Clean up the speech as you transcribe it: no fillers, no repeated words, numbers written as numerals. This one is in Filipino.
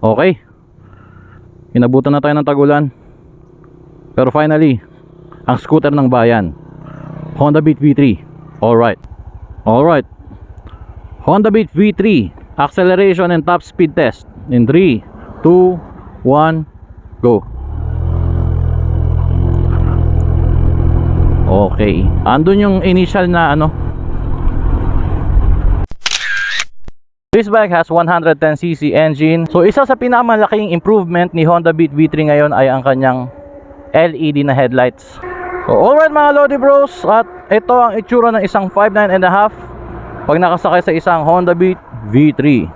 Okay, inabutan na tayo ng tagulan. Pero finally, ang scooter ng bayan, Honda Beat V3. Alright. Honda Beat V3 acceleration and top speed test in 3, 2, 1, go. Okay, andun yung initial na ano. This bike has 110cc engine. So isa sa pinakamalaking improvement ni Honda Beat V3 ngayon ay ang kanyang LED na headlights. So alright mga Lodi Bros, at ito ang itsura ng isang 5.9.5 pag nakasakay sa isang Honda Beat V3.